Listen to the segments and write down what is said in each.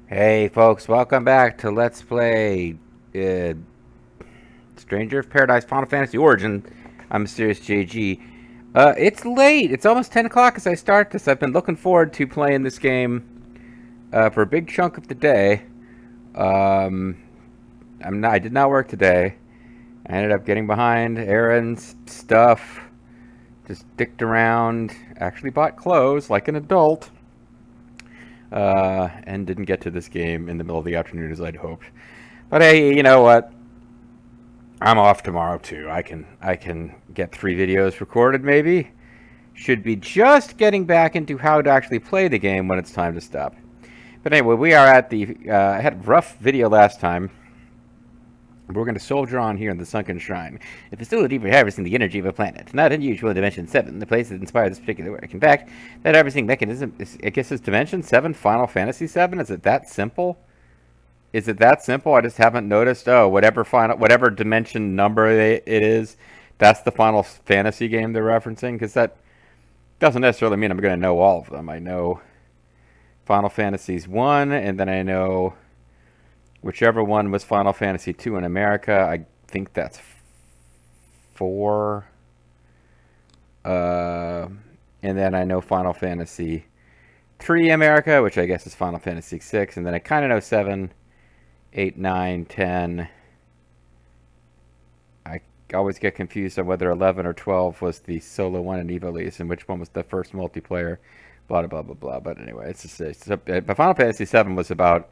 Hey folks, welcome back to Let's Play uh, Stranger of Paradise Final Fantasy Origin. I'm Mysterious JG. It's late. It's almost 10 o'clock as I start this. I've been looking forward to playing this game for a big chunk of the day. Um, I did not work today. I ended up getting behind errands, stuff, just dicked around, actually bought clothes like an adult. And didn't get to this game in the middle of the afternoon as I'd hoped. But hey, you know what? I'm off tomorrow too. I can get 3 videos recorded maybe. Should be just getting back into how to actually play the game when it's time to stop. But anyway, we are at the. I had a rough video last time. We're going to soldier on here in the Sunken Shrine, a facility for harvesting the energy of a planet. Not unusual in Dimension 7, the place that inspired this particular work. In fact, that harvesting mechanism is, I guess, is Dimension 7 Final Fantasy 7? Is it that simple? Is it that simple? I just haven't noticed. Oh, whatever dimension number it is, that's the Final Fantasy game they're referencing. Because that doesn't necessarily mean I'm going to know all of them. I know Final Fantasy's 1, and then I know whichever one was Final Fantasy 2 in America. I think that's 4. And then I know Final Fantasy 3 America, which I guess is Final Fantasy 6. And then I kind of know 7, 8, 9, 10. I always get confused on whether 11 or 12 was the solo one in Ivalice and which one was the first multiplayer. Blah, blah, blah, blah. But anyway, but Final Fantasy 7 was about.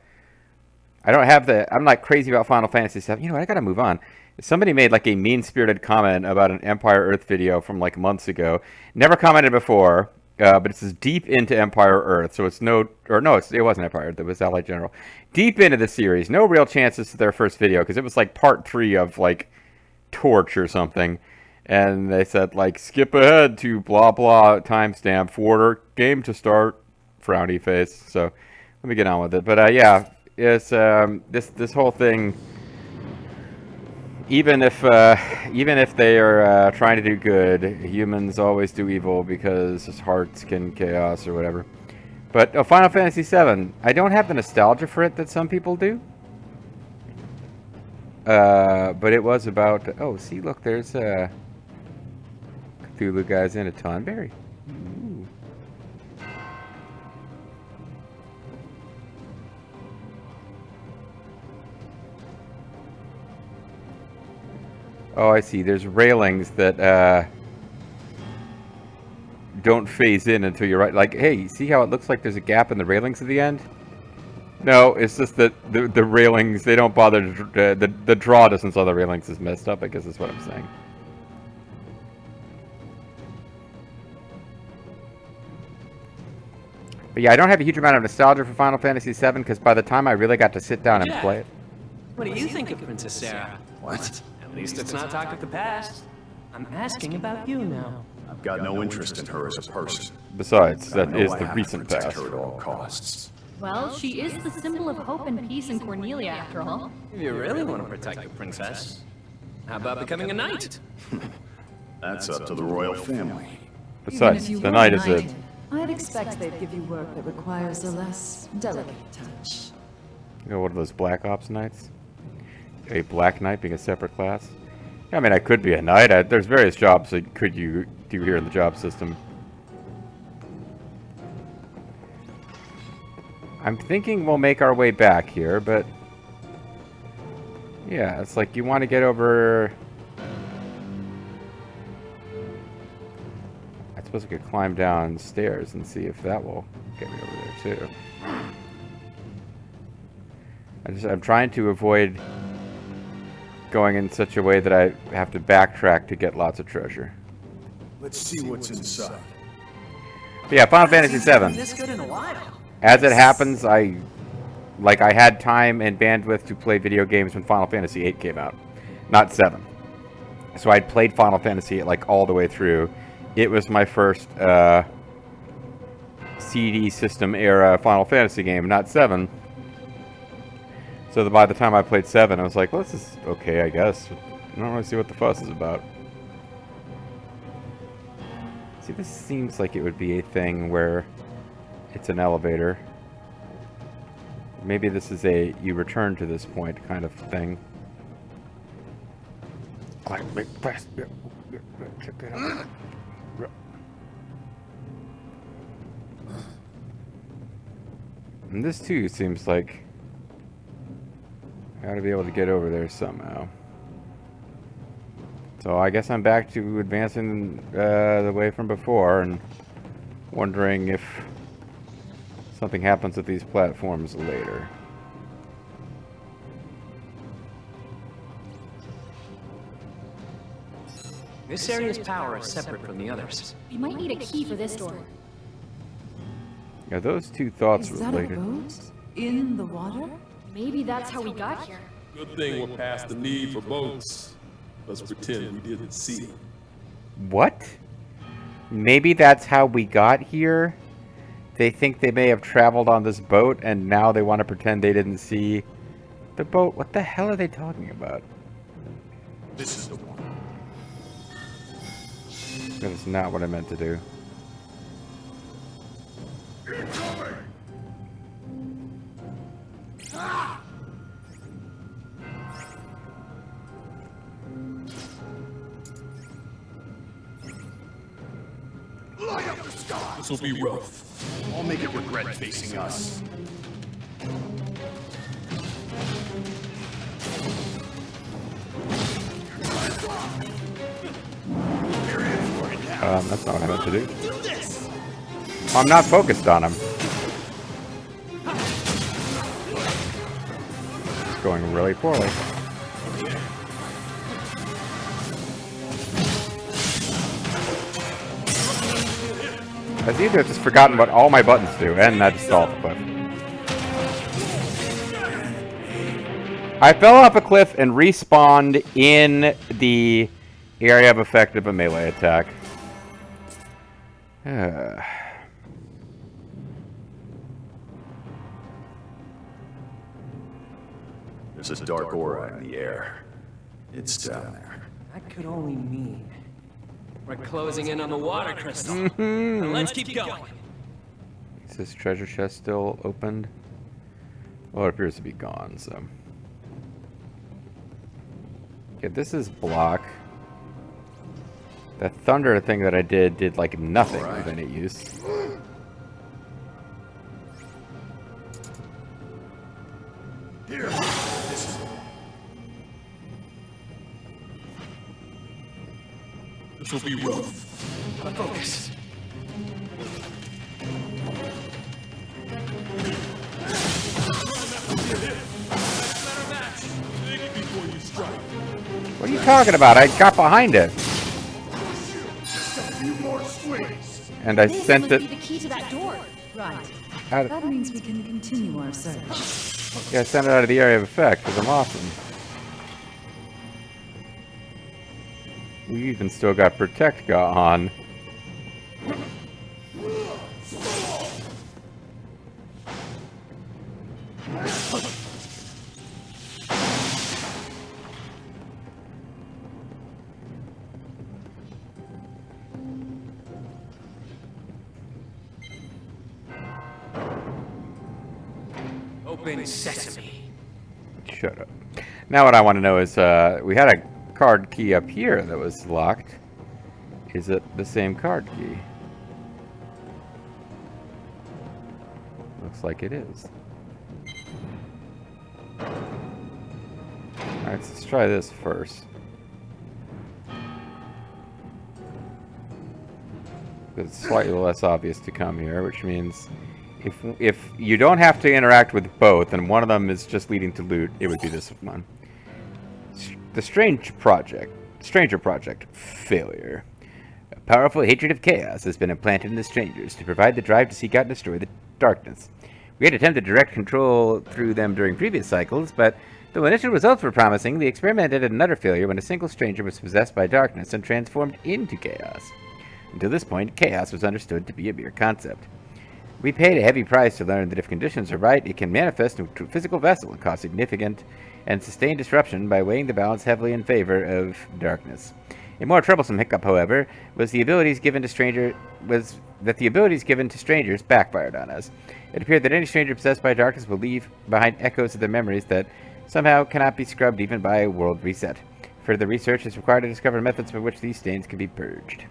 I'm not crazy about Final Fantasy 7. You know what? I gotta move on. Somebody made like a mean-spirited comment about an Empire Earth video from like months ago. Never commented before, but it says deep into Empire Earth, so it's no, or no, it wasn't Empire Earth. It was Allied General. Deep into the series, no real chances to their first video because it was like part 3 of like Torch or something, and they said like skip ahead to blah blah timestamp for game to start. Frowny face. So let me get on with it. But yeah, it's this whole thing. Even if they are trying to do good, humans always do evil because hearts can chaos or whatever. But Final Fantasy VII, I don't have the nostalgia for it that some people do. But it was about. Oh, see, look, there's Cthulhu guys in a Tonberry. Ooh. Oh, I see. There's railings that don't phase in until you're right. Like, hey, see how it looks like there's a gap in the railings at the end? No, it's just that the railings, they don't bother to, the draw distance on the railings is messed up, I guess is what I'm saying. But yeah, I don't have a huge amount of nostalgia for Final Fantasy VII because by the time I really got to sit down and play it. What do you think of Princess Sarah? What? At least it's not talk of the past. I'm asking about you now. I've got no interest in her as a person. Besides, that I is know I the have to recent protect past. her at all costs. Well, she is the symbol of hope and peace in Cornelia, after all. If you really want to protect the princess, how about becoming a knight? That's up to the royal family. Besides, the night is it. I'd expect they'd give you work that requires a less delicate touch. You know, one of those Black Ops nights? A Black Knight being a separate class? I mean, I could be a knight. There's various jobs that could you do here in the job system. I'm thinking we'll make our way back here, but yeah, it's like you want to get over. I suppose I could climb downstairs and see if that will get me over there too. I'm trying to avoid going in such a way that I have to backtrack to get lots of treasure. Let's see what's inside. But yeah, Final Fantasy VII. This good in a while. As it happens, I had time and bandwidth to play video games when Final Fantasy VIII came out, not 7. So I'd played Final Fantasy like all the way through. It was my first CD system era Final Fantasy game, not 7. So by the time I played 7, I was like, well, this is okay, I guess. I don't really see what the fuss is about. See, this seems like it would be a thing where it's an elevator. Maybe this is a you return to this point kind of thing. Check that out. And this too seems like I ought to be able to get over there somehow. So I guess I'm back to advancing the way from before and wondering if something happens with these platforms later. This area's power is separate from the others. We might need a key for this door. Yeah, those two thoughts Is that a related. boat? In the water? Maybe that's how we got here. Good thing we're past the need for boats. Let's pretend we didn't see them. What? Maybe that's how we got here? They think they may have traveled on this boat and now they want to pretend they didn't see the boat. What the hell are they talking about? This is the one. That is not what I meant to do. Incoming! Light up the sky! This will be rough. I'll make it regret facing us. That's not what I meant to do. I'm not focused on him. It's going really poorly. I've either just forgotten what all my buttons do, and I just fell off a cliff. I fell off a cliff and respawned in the area of effect of a melee attack. There's a dark aura in the air. It's down there. That could only mean we're closing in on the water crystal. Now let's keep going. Is this treasure chest still opened? Well, it appears to be gone, so. Okay, this is block. That thunder thing that I did like nothing of any use. Here! This is the one. This will be rough. Focus. Think before you strike. What are you talking about? I got behind it. Just a few more swings. And I This sent must it. be the key to that door. Right. Out That means we can continue our search. yeah, I sent it out of the area of effect because I'm awesome. We even still got protect on. Open sesame. Shut up. Now what I want to know is, we had a card key up here that was locked. Is it the same card key? Looks like it is. Alright, let's try this first. It's slightly less obvious to come here, which means if you don't have to interact with both, and one of them is just leading to loot, it would be this one. The Stranger Project, failure. A powerful hatred of chaos has been implanted in the Strangers to provide the drive to seek out and destroy the darkness. We had attempted direct control through them during previous cycles, but though initial results were promising, the experiment ended in utter failure when a single stranger was possessed by darkness and transformed into chaos. Until this point, chaos was understood to be a mere concept. We paid a heavy price to learn that if conditions are right, it can manifest into a physical vessel and cause significant and sustained disruption by weighing the balance heavily in favor of darkness. A more troublesome hiccup, however, was that the abilities given to strangers backfired on us. It appeared that any stranger possessed by darkness will leave behind echoes of their memories that somehow cannot be scrubbed even by a world reset. Further research is required to discover methods by which these stains can be purged.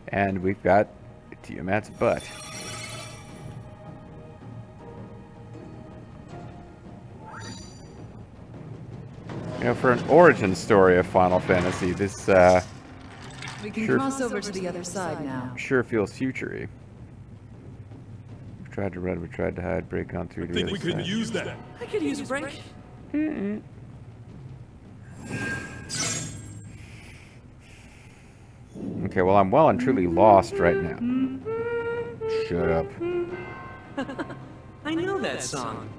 And we've got Tiamat's butt. You know, for an origin story of Final Fantasy, this We can Sure. cross over to the other side now. sure feels future-y. We tried to run, we tried to hide, break on through I the think other we could side. use that. I could use a break. Okay, well, I'm well and truly lost right now. Shut up. I know that song.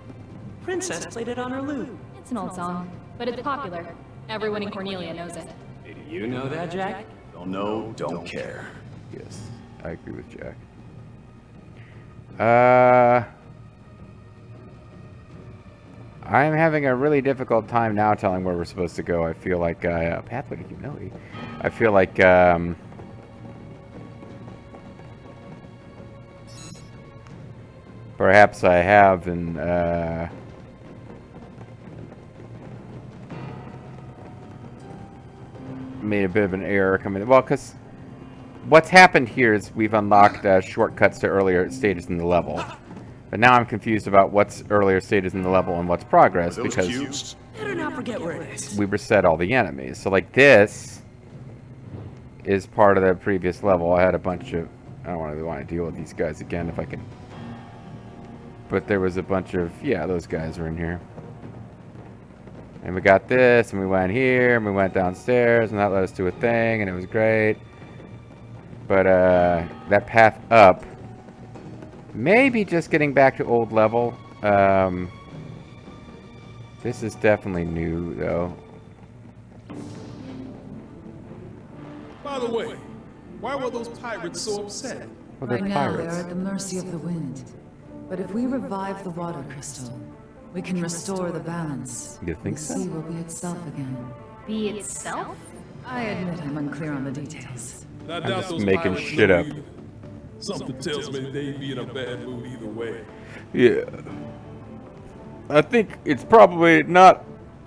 Princess played it on her lute. It's an old song, but it's popular. Everyone in Cornelia knows it. Do you know that, Jack? Don't know, don't care. Yes, I agree with Jack. I'm having a really difficult time now telling where we're supposed to go. I feel like, Pathway to Humility. I feel like, perhaps I have made a bit of an error coming. Well, because what's happened here is we've unlocked shortcuts to earlier stages in the level. But now I'm confused about what's earlier stages in the level and what's progress Those because cubes? Better not forget where it is. we reset all the enemies. So like this is part of the previous level. I had a bunch of... I don't really want to deal with these guys again if I can. But there was a bunch of... Yeah, those guys were in here. And we got this, and we went here, and we went downstairs, and that led us to a thing, and it was great. But that path up... Maybe just getting back to old level. This is definitely new, though. By the way, why were those pirates so upset? Well, they're Right now, they are pirates. at the mercy of the wind. But if we revive the water crystal, we can restore the balance. You think the so? sea will be itself again. Be itself? I admit I'm unclear on the details. I doubt just those making pirates shit know up. either. Something tells me they'd be in a bad mood either way. Yeah. I think it's probably not,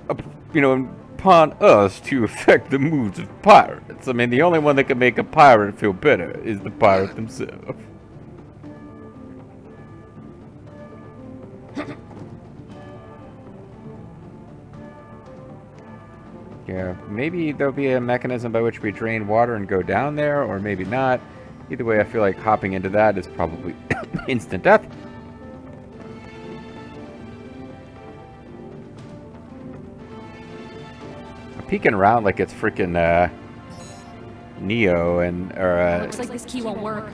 upon us to affect the moods of pirates. I mean, the only one that can make a pirate feel better is the pirate themselves. Yeah, maybe there'll be a mechanism by which we drain water and go down there, or maybe not. Either way, I feel like hopping into that is probably instant death. I'm peeking around like it's freaking Neo, and Looks like this key won't work.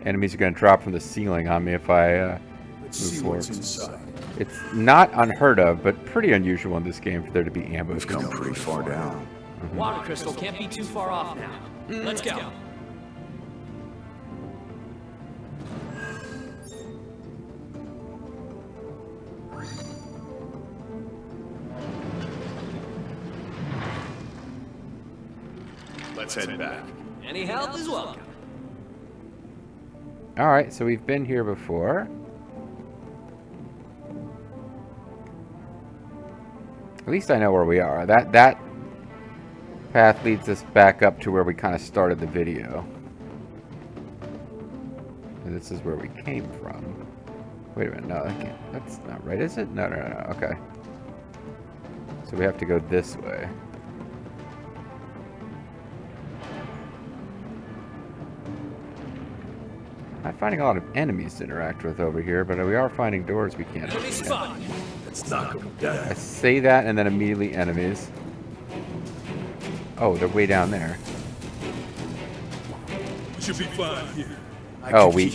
enemies are gonna drop from the ceiling on me if I Let's move see forward. what's inside. It's not unheard of, but pretty unusual in this game for there to be We've ambushes. come pretty far down. Water crystal can't be too far off now. Let's go. Let's head back. Any help is welcome. Alright, so we've been here before. At least I know where we are. That path leads us back up to where we kind of started the video. And this is where we came from. Wait a minute, no, that's not right, is it? No, okay. So we have to go this way. Not finding a lot of enemies to interact with over here, but we are finding doors we can't Enemy open. spot. Let's knock them down. I say that and then immediately enemies. Oh, they're way down there. We should be fine here. Oh, we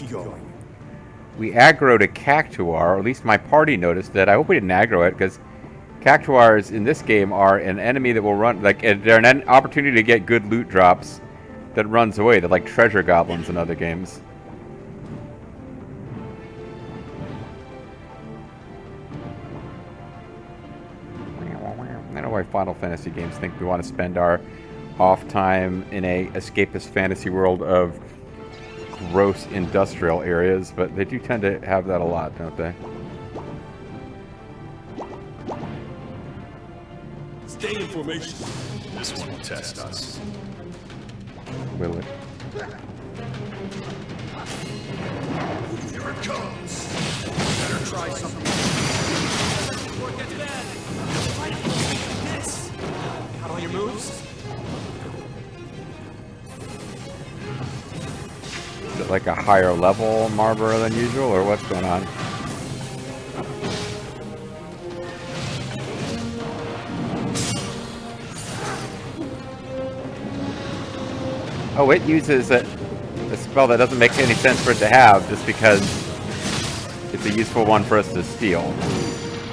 aggroed a cactuar, or at least my party noticed that. I hope we didn't aggro it, because cactuars in this game are an enemy that will run, like, they're an opportunity to get good loot drops that runs away. They're like treasure goblins in other games. I know why Final Fantasy games think we want to spend our off time in a escapist fantasy world of gross industrial areas, but they do tend to have that a lot, don't they? Stay in formation. This one will test us. Will it? Here it comes. Better try something. Before it gets bad. This. Got all your moves? Is it like a higher level Marlboro than usual, or what's going on? Oh, it uses a spell that doesn't make any sense for it to have, just because it's a useful one for us to steal.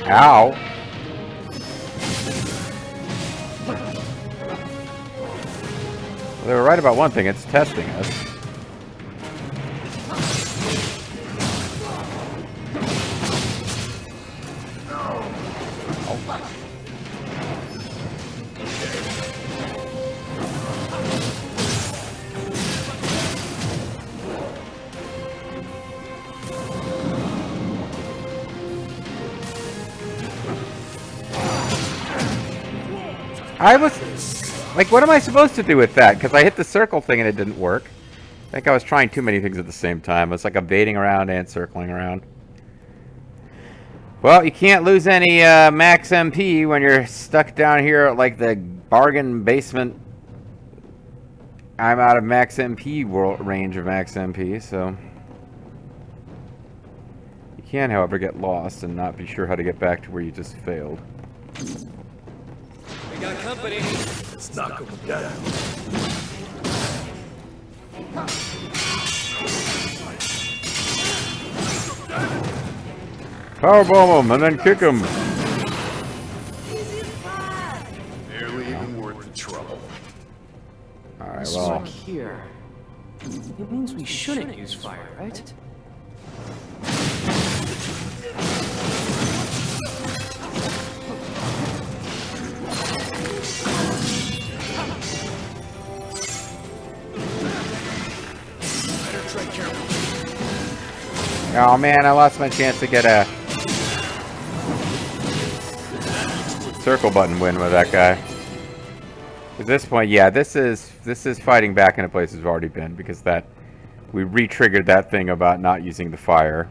Ow! Well, they were right about one thing, it's testing us. I was like, what am I supposed to do with that? Because I hit the circle thing and it didn't work. I think I was trying too many things at the same time. It's like evading around and circling around. Well, you can't lose any max MP when you're stuck down here at like the bargain basement. I'm out of max MP range of max MP, so you can, however, get lost and not be sure how to get back to where you just failed. We got company. Let's knock him down. Powerbomb him and then kick him. Barely even worth the trouble. Alright, This well. one here. It means we shouldn't use fire, right? Oh man, I lost my chance to get a circle button win with that guy. At this point, yeah, this is fighting back in a place we've already been, because that we re-triggered that thing about not using the fire.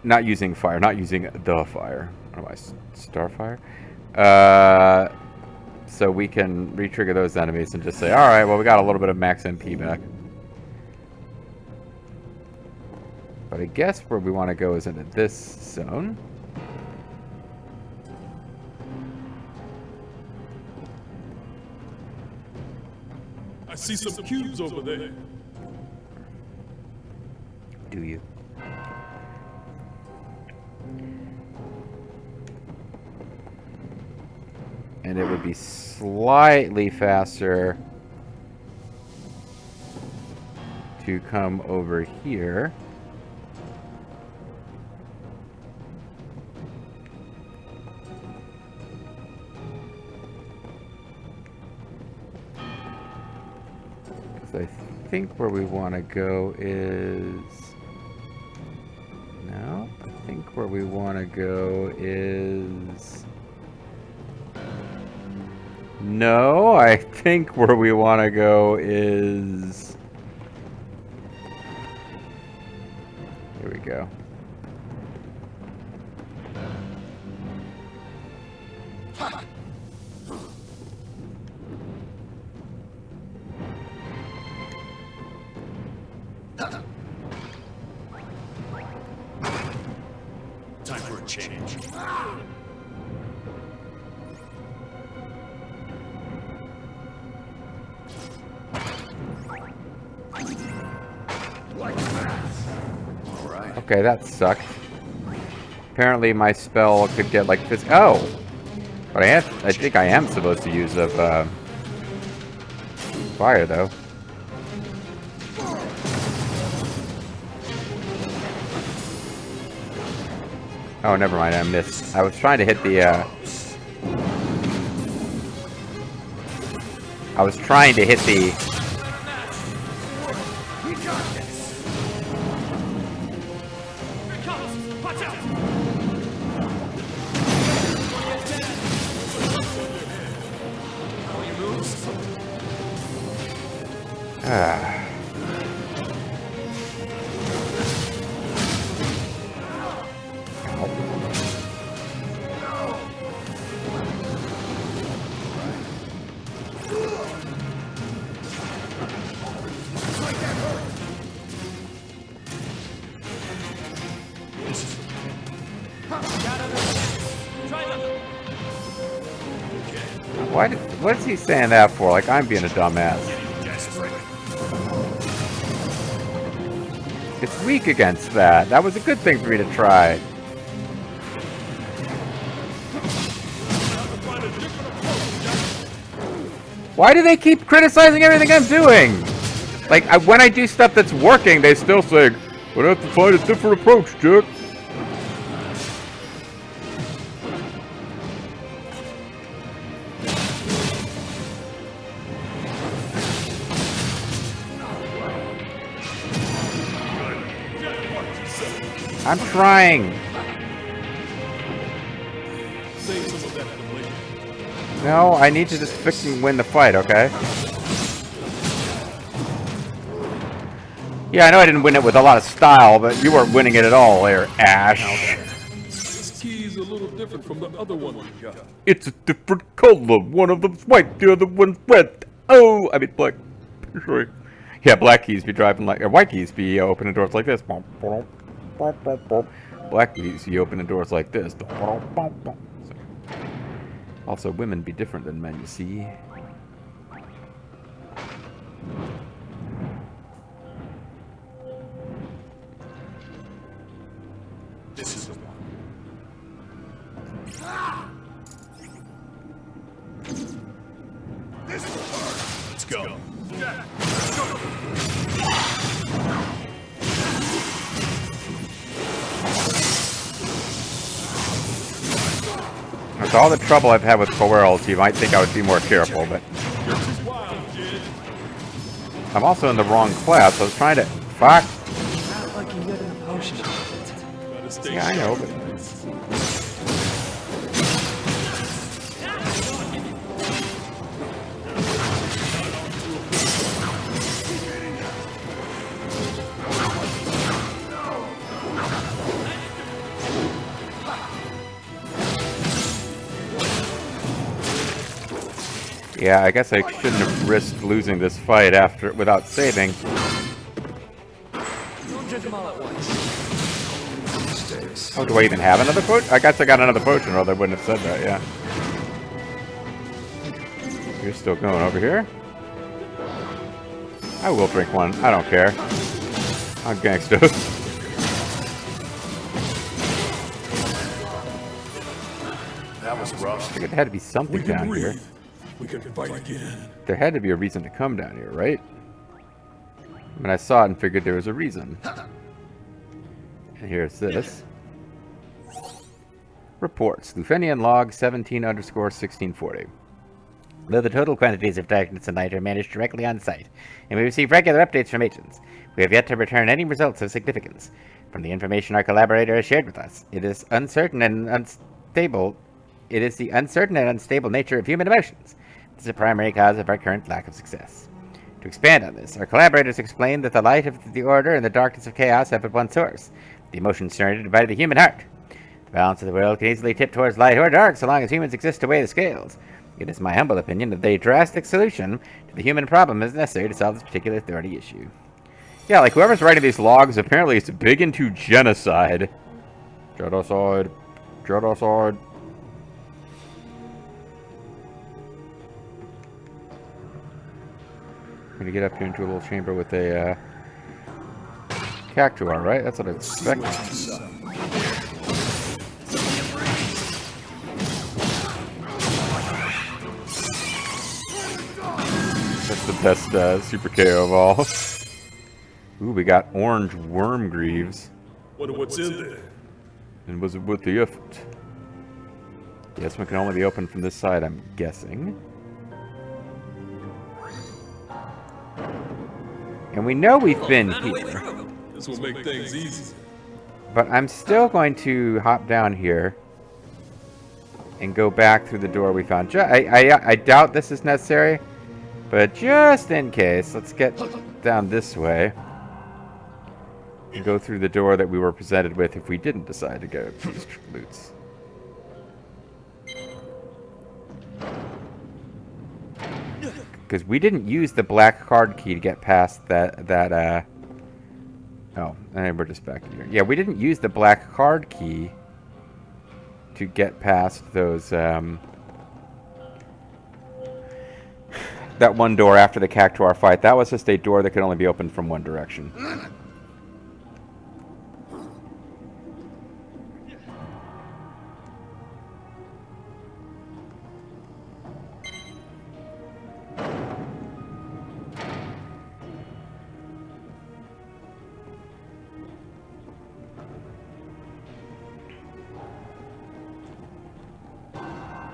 Not using the fire. What am I, Starfire? So we can re-trigger those enemies and just say, alright, well, we got a little bit of max MP back. But I guess where we want to go is into this zone. I see some cubes over there. Do you? And it would be slightly faster to come over here. I think where we want to go is... No, I think where we want to go is... No, I think where we want to go is... Here we go. Time for a change. Okay, that sucked. Apparently my spell could get like this. Oh! But I think I am supposed to use of fire though. Oh, never mind, I missed. I was trying to hit the Ah. What is he saying that for? Like I'm being a dumbass. It's weak against that. That was a good thing for me to try. Why do they keep criticizing everything I'm doing? Like, when I do stuff that's working, they still say, we'll have to find a different approach, Jack. I'm trying. No, I need to just fix and win the fight, okay? Yeah, I know I didn't win it with a lot of style, but you weren't winning it at all there, Ash. This key's a little different from the other one we got. It's a different color. One of them's white, the other one's red. Oh, I mean black. Sorry. Yeah, black keys be driving like, or white keys be opening doors like this. Black keys you open the doors like this. Also, women be different than men, you see. This is the one. This is the part. Let's go. With all the trouble I've had with coerals, you might think I would be more careful, but I'm also in the wrong class. I was trying to fuck. Not looking good in the potion. Yeah, I know, but yeah, I guess I shouldn't have risked losing this fight after without saving. Don't drink them all at once. Oh, do I even have another potion? I guess I got another potion, or they wouldn't have said that, yeah. You're still going over here? I will drink one. I don't care. I'm gangsta. That was rough. I figured there had to be something We can down here. breathe. We can fight again. There had to be a reason to come down here, right? I mean, I saw it and figured there was a reason. And here's this. Reports. Lufenian log 17_1640. Though the total quantities of darkness and light are managed directly on site, and we receive regular updates from agents, we have yet to return any results of significance. From the information our collaborator has shared with us, it is uncertain and unstable. It is the uncertain and unstable nature of human emotions. This is a primary cause of our current lack of success. To expand on this, our collaborators explained that the light of the order and the darkness of chaos have but one source, the emotions generated by the human heart. The balance of the world can easily tip towards light or dark so long as humans exist to weigh the scales. It is my humble opinion that a drastic solution to the human problem is necessary to solve this particular authority issue. Yeah, like whoever's writing these logs apparently is big into genocide. Genocide. Genocide. I'm gonna get up here into a little chamber with a cactuar, right? That's what I expect. That's the best super KO of all. Ooh, we got orange worm greaves. Wonder what's in there. And was it worth the effort? Yes, one can only be opened from this side, I'm guessing. And we know we've been here. This will make things easy. But I'm still going to hop down here and go back through the door we found. I doubt this is necessary, but just in case, let's get down this way and go through the door that we were presented with if we didn't decide to go to these loots. Because we didn't use the black card key to get past that oh, and we're just back in here. Yeah, we didn't use the black card key to get past those, that one door after the Cactuar fight. That was just a door that could only be opened from one direction.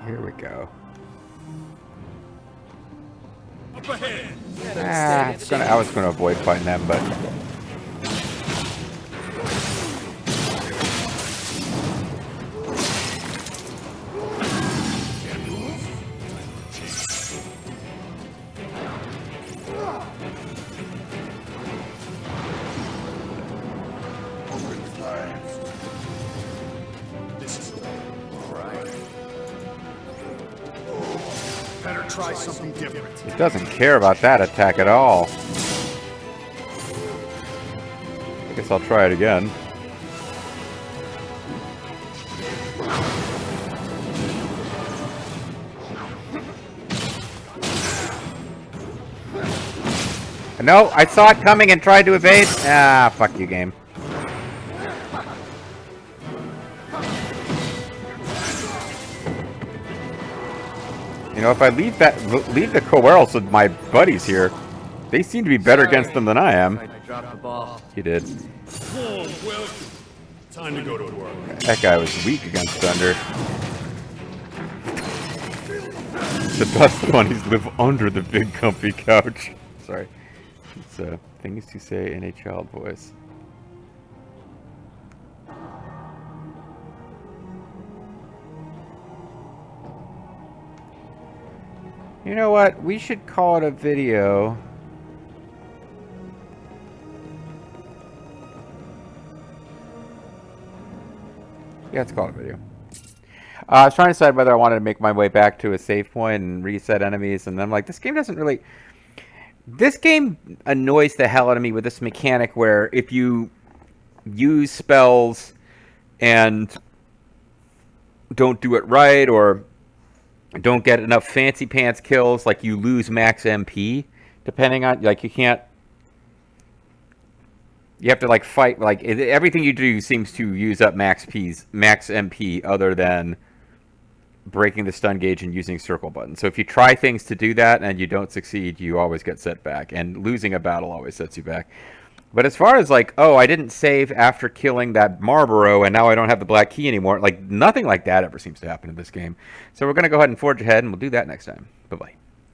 Here we go. Up ahead. I was gonna avoid fighting them, but Better try something different. it doesn't care about that attack at all. I guess I'll try it again. No, I saw it coming and tried to evade. Ah, fuck you, game. You know, if I leave the Coerls with my buddies here, they seem to be better against them than I am. I dropped the ball. You did. Warm welcome. Time to go to work. That guy was weak against Thunder. The best bunnies live under the big comfy couch. Sorry. It's things to say in a child voice. You know what? We should call it a video. Yeah, let's call it a video. I was trying to decide whether I wanted to make my way back to a save point and reset enemies, and I'm like, this game doesn't really... This game annoys the hell out of me with this mechanic where if you use spells and don't do it right, or don't get enough fancy pants kills, like you lose max MP, depending on, like, you can't, you have to like fight, like everything you do seems to use up max MP other than breaking the stun gauge and using circle button. So if you try things to do that and you don't succeed, you always get set back, and losing a battle always sets you back. But as far as like, oh, I didn't save after killing that Marlboro and now I don't have the black key anymore, like nothing like that ever seems to happen in this game. So we're going to go ahead and forge ahead, and we'll do that next time. Bye-bye.